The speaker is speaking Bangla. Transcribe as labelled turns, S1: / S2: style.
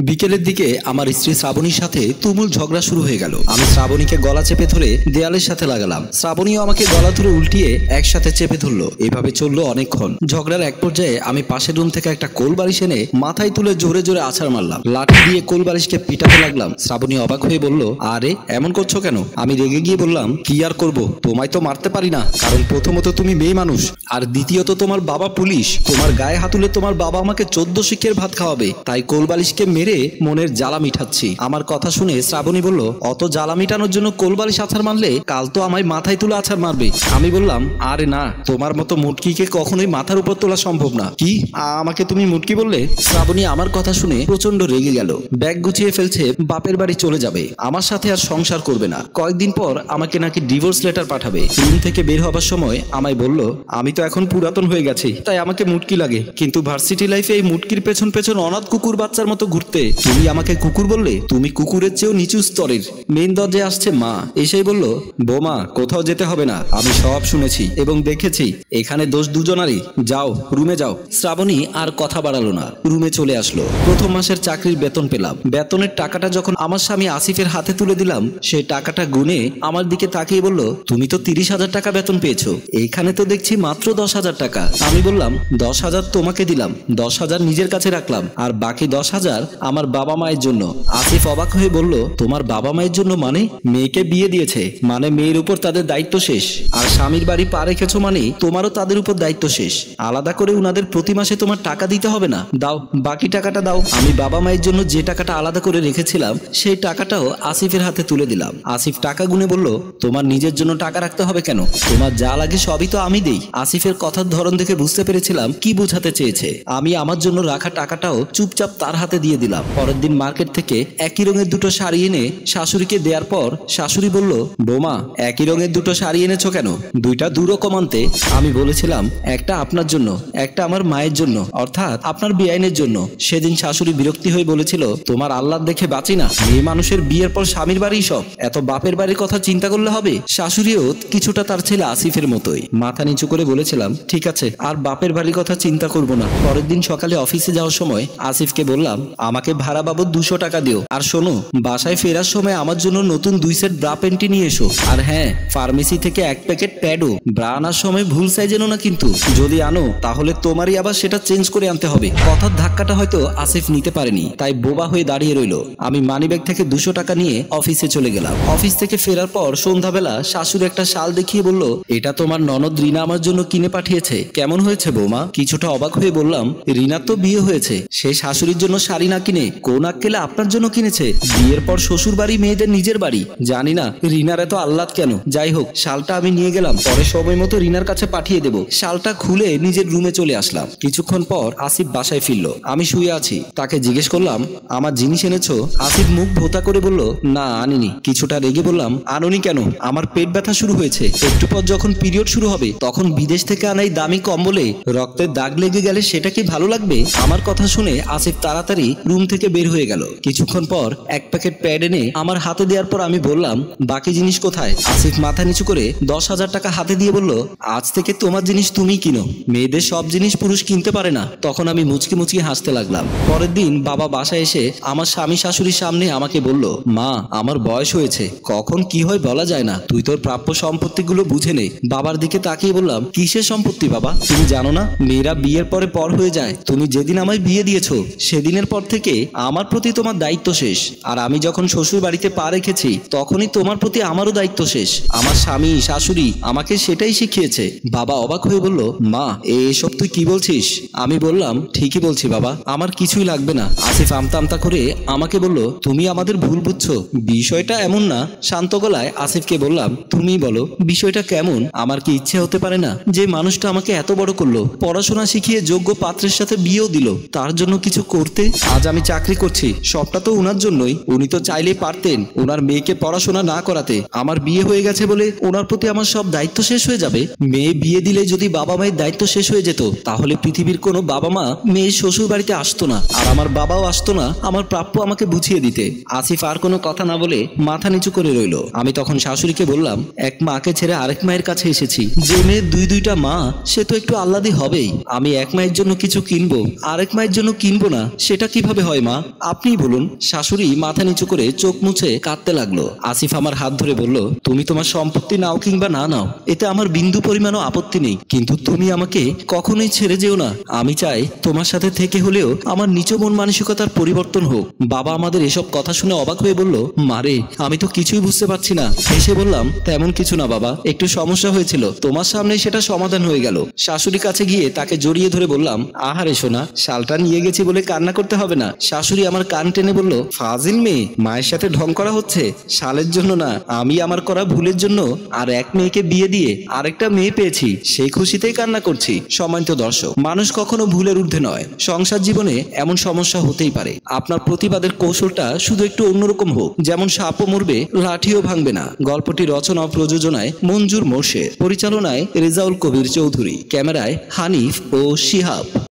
S1: বিকেলের দিকে আমার স্ত্রী শ্রাবণীর সাথে তুমুল ঝগড়া শুরু হয়ে গেল। আমি শ্রাবণীকে গলা চেপে ধরে দেয়ালের সাথে লাগালাম, শ্রাবণীও আমাকে গলা ধরে উল্টিয়ে একসাথে চেপে ধরলো। এভাবে চললো অনেকক্ষণ। ঝগড়ার এক পর্যায়ে আমি পাশের রুম থেকে একটা কোল বালিশ এনে মাথায় তুলে জোরে জোরে আছাড় মারলাম। লাঠি দিয়ে কোল বালিশকে পিটাতে লাগলাম। শ্রাবণী অবাক হয়ে বলল, আরে এমন করছো কেন? আমি রেগে গিয়ে বললাম, কি আর করবো, তোমায় তো মারতে পারি না, কারণ প্রথমত তুমি মেয়ে মানুষ, আর দ্বিতীয়ত তোমার বাবা পুলিশ। তোমার গায়ে হাতুলে তোমার বাবা আমাকে 14 শিখের ভাত খাওয়াবে, তাই কোল বালিশকে মেরে মনের জ্বালা মিটাচ্ছি। আমার কথা শুনে শ্রাবণী বলল, অত জ্বালা মিটানোর জন্য কোল বালিশ আছাড় মারলে কাল তো আমায় মাথায় তুলে আছাড় মারবে। আমি বললাম, আরে না, তোমার মতো মুটকিকে কখনোই মাথার উপর তোলা সম্ভব না। কি, আমাকে তুমি মুটকি বললে? শ্রাবণী আমার কথা শুনে প্রচন্ড রেগে গেল। ব্যাগ গুছিয়ে ফেলছে, বাপের বাড়ি চলে যাবে, আমার সাথে আর সংসার করবে না। কয়েকদিন পর আমাকে নাকি ডিভোর্স লেটার পাঠাবে। রুম থেকে বের হবার সময় আমায় বলল, আমি তো এখন পুরাতন হয়ে গেছি, তাই আমাকে মুটকি লাগে, কিন্তু ভার্সিটি লাইফে এই মুটকির পেছন পেছন অনাথ কুকুর বাচ্চার মতো ঘুরতে তুমি আমাকে কুকুর বললে? তুমি কুকুরের চেয়েও নিচু স্তরের। মেইন দরজায় আসছে মা, এসেই বলল, বৌমা কোথাও যেতে হবে না, আমি সব শুনেছি এবং দেখেছি, এখানে দোষ দুজনারই, যাও রুমে যাও। শ্রাবণী আর কথা বাড়ালো না, রুমে চলে আসলো। প্রথম মাসের চাকরির বেতন পেলাম। বেতনের টাকাটা যখন আমার স্বামী আসিফের হাতে তুলে দিলাম, সেই টাকাটা গুনে আমার দিকে তাকিয়ে বলল, তুমি তো 30,000 টাকা বেতন পেয়েছো, এইখানে তো দেখছি মাত্র 10,000 টাকা। আমি বললাম, 10,000 তোমাকে দিলাম, 10,000 নিজের কাছে রাখলাম, আর বাকি 10,000 আমার বাবা মায়ের জন্য। আসিফ অবাক হয়ে বলল, তোমার বাবা মায়ের জন্য মানে? মেয়েকে বিয়ে দিয়েছে মানে মেয়ের উপর তাদের দায়িত্ব শেষ, আর স্বামীর বাড়ি পা রেখেছো মানে তোমারও তাদের উপর দায়িত্ব শেষ। আলাদা করে উনাদের প্রতি মাসে তোমার টাকা দিতে হবে না, দাও বাকি টাকাটা দাও। আমি বাবা মায়ের জন্য যে টাকাটা আলাদা করে রেখেছিলাম সেই টাকাটাও আসিফের হাতে তুলে দিলাম। আসিফ টাকা গুনে বলল, তোমার নিজের জন্য টাকা রাখতে হবে কেন? তোমার যা লাগে সবই তো আমি দেই। আসিফের কথার ধরন দেখে বুঝতে পেরেছিলাম কি বোঝাতে চেয়েছে। আমি আমার জন্য রাখা টাকাটাও চুপচাপ তার হাতে দিয়ে দিলাম। পরের দিন মার্কেট থেকে একই রঙের দুটো শাড়ি এনে শাশুড়িকে দেওয়ার পর শাশুড়ি বলল, বৌমা একই রঙের দুটো শাড়ি এনেছো কেন? দুইটা দুরকম আনতে। আমি বলেছিলাম, একটা আপনার জন্য, একটা আমার মায়ের জন্য, অর্থাৎ আপনার বেআইনের জন্য। সেদিন শাশুড়ি বিরক্তি হয়ে বলেছিল, তোমার আল্লাহ দেখে বাঁচি না, মেয়ে মানুষের বিয়ের পর স্বামীর বাড়ি সব, এত বাপের বাড়ির কথা চিন্তা করলে হবে? শাশুড়িও কিছুটা তার ছেলে আসিফের মতোই। মাথা নিচু করে বলেছিলাম, ঠিক আছে, আর বাপের বাড়ির কথা চিন্তা করব না। পরের দিন সকালে অফিসে যাওয়ার সময় আসিফকে বললাম, আমাকে ভাড়া বাবদ 200 টাকা দিও, আর শোনো, বাসায় ফেরার সময় আমার জন্য নতুন 2 সেট ব্রা প্যান্টি নিয়ে এসো, আর হ্যাঁ, ফার্মেসি থেকে 1 প্যাকেট প্যাডও। ব্রা আনার সময় ভুল সাইজ এনো না কিন্তু, যদি আনো তাহলে তোমারই আবার সেটা চেঞ্জ করে আনতে হবে। কথার ধাক্কাটা হয়তো আসিফ নিতে পারেনি, তাই বোবা হয়ে দাঁড়িয়ে রইল। আমি মানিব্যাগ থেকে 200 টাকা নিয়ে অফিসে চলে গেলাম। অফিস থেকে ফেরার পর সন্ধ্যাবেলা শাশুড়ি একটা শাল দেখিয়ে বলল, এটা তোমার ননদ রিনা আমার জন্য কিনে পাঠিয়েছে, কেমন হয়েছে বৌমা? কিছুটা অবাক হয়ে বললাম, রিনার তো বিয়ে হয়েছে, সে শাশুড়ির জন্য শাড়ি না কিনে কোন আক্কেলে আপনার জন্য কিনেছে? বিয়ের পর শ্বশুর বাড়ি মেয়েদের নিজের বাড়ি, জানি না রিনার এত আহ্লাদ কেন। যাই হোক, শালটা আমি নিয়ে গেলাম, পরে সময় মতো রিনার কাছে পাঠিয়ে দেব। শালটা খুলে নিজের রুমে চলে আসলাম। কিছুক্ষণ পর আসিফ বাসায় ফিরলো। আমি শুয়ে আছি, তাকে জিজ্ঞেস করলাম, আমার জিনিস এনেছো? আসিফ মুখ ভোতা করে বলল, না আনিনি। কিছুটা রেগে বললাম, আনোনি কেন? আমার পেট ব্যথা শুরু হয়েছে, একটু পর যখন পিরিয়ড শুরু হবে তখন বিদেশ থেকে আনাই দামি কম্বলে রক্তের দাগ লেগে গেলে সেটা কি ভালো লাগবে? আমার কথা শুনে আসিফ তাড়াতাড়ি রুম থেকে বের হয়ে গেল। কিছুক্ষণ পর 1 প্যাকেট প্যাড এনে আমার হাতে দেওয়ার পর আমি বললাম, বাকি জিনিস কোথায়? আসিফ মাথা নিচু করে 10,000 টাকা হাতে দিয়ে বলল, আজ থেকে তোমার জিনিস তুমিই কিনো, মেয়েদের সব জিনিস পুরুষ কিনতে পারে না। তখন আমি মুচকি মুচকি হাসতে লাগলাম। পরের দিন বাবা বাসায় এসে আমার স্বামী শাশুড়ির সামনে আমাকে বলল, মা আমার বয়স হয়েছে, কখন কি হয় বলা যায় না, তুই তোর প্রাপ্য সম্পত্তিগুলো বুঝে নে। বাবার দিকে তাকিয়ে বললাম, কিসের সম্পত্তি বাবা? তুমি জানো না মেয়েরা বিয়ের পরে পর হয়ে যায়? তুমি যেদিন আমায় বিয়ে দিয়েছো সেদিনের পর থেকে আমার প্রতি তোমার দায়িত্ব শেষ, আর আমি যখন শ্বশুর বাড়িতে পা রেখেছি তখনই তোমার প্রতি আমারও দায়িত্ব শেষ। আমার স্বামী শাশুড়ি আমাকে সেটাই শিখিয়েছে। বাবা অবাক হয়ে বলল, মা এসব তুই কি বলছিস? আমি বললাম, ঠিকই বলছি বাবা, আমার কিছুই লাগবে না। আসিফ আমতা আমতা করে আমাকে বলল, তুমি আমাদের ভুল বুঝছো, বিষয়টা এমন না। শান্ত গলায় আসিফকে বললাম, তুমি বলো বিষয়টা কেমন? আমার কি ইচ্ছে হতে পারে না যে মানুষটা আমাকে এত বড় করলো, পড়াশোনা শিখিয়ে যোগ্য পাত্রের সাথে বিয়েও দিল, তার জন্য কিছু করতে? আজ আমি চাকরি করছি, সবটা তো উনার জন্যই। উনি তো চাইলেই পারতেন ওনার মেয়েকে পড়াশোনা না করাতে। আমার বিয়ে হয়ে গেছে বলে ওনার প্রতি আমার সব দায়িত্ব শেষ হয়ে যাবে? মেয়ে বিয়ে দিলে যদি বাবা মায়ের দায়িত্ব শেষ হয়ে যেত তাহলে পৃথিবীর কোনো বাবা মা মেয়ের শ্বশুর বাড়িতে আসতো না, আর আমার বাবাও আসতো না আমার প্রাপ্য আমাকে বুঝিয়ে দিতে। আসিফ আর কোনো কথা না বলে মাথা নিচু করে রইল। আমি তখন শাশুড়িকে বললাম, এক মাকে ছেড়ে আরেক মায়ের কাছে এসেছি, যে মেয়ের দুইটা মা সে তো একটু আহ্লাদি হবেই। আমি এক মায়ের জন্য কিছু কিনবো, আরেক মায়ের জন্য কিনবো না, সেটা কিভাবে হয় মা, আপনিই বলুন। শাশুড়ি মাথা নিচু করে চোখ মুছে কাঁদতে লাগলো। আসিফ আমার হাত ধরে বলল, তুমি তোমার সম্পত্তি নাও কিংবা না নাও, এতে আমার বিন্দু পরিমাণও আপত্তি নেই, কিন্তু তুমি আমাকে কখনোই ছেড়ে যেও না। আমি চাই তোমার সাথে থেকে হলেও আমার নিচু মন মানসিকতার পরিবর্তন হোক। বাবা আমাদের এসব কথা শুনে অবাক হয়ে বলল, মারে আমি তো কিছুই বুঝতে পারছি না। হেসে বললাম, তেমন কিছু না বাবা, একটু সমস্যা হয়েছিল, তোমার সামনে সেটা সমাধান হয়ে গেল। শাশুড়ির কাছে গিয়ে তাকে জড়িয়ে ধরে বললাম, আহারে সোনা, শালটা নিয়ে গেছি বলে কান্না করতে হবে না। শাশুড়ি আমার কান টেনে বলল, ফাজিল মেয়ে, মায়ের সাথে ঢং করা হচ্ছে। শালের জন্য না, আমি আমার করা ভুলের জন্য আর এক মেয়েকে বিয়ে দিয়ে আরেকটা মেয়ে পেয়েছি, সেই খুশিতেই কান্না করছি। সম্মানিত দর্শক, মানুষ কখনো ভুলের ঊর্ধ্বে নয়। সংসার জীবনে এমন সমস্যা হতেই পারে। আপনার প্রতিবাদের কৌশলটা শুধু একটু অন্যরকম হোক, যেমন সাপও মরবে লাঠিও ভাঙবে না। গল্পটি রচনা ও প্রযোজনায় মঞ্জুর মোর্শেদ, পরিচালনায় রেজাউল কবির চৌধুরী, ক্যামেরায় হানিফ ও শিহাব।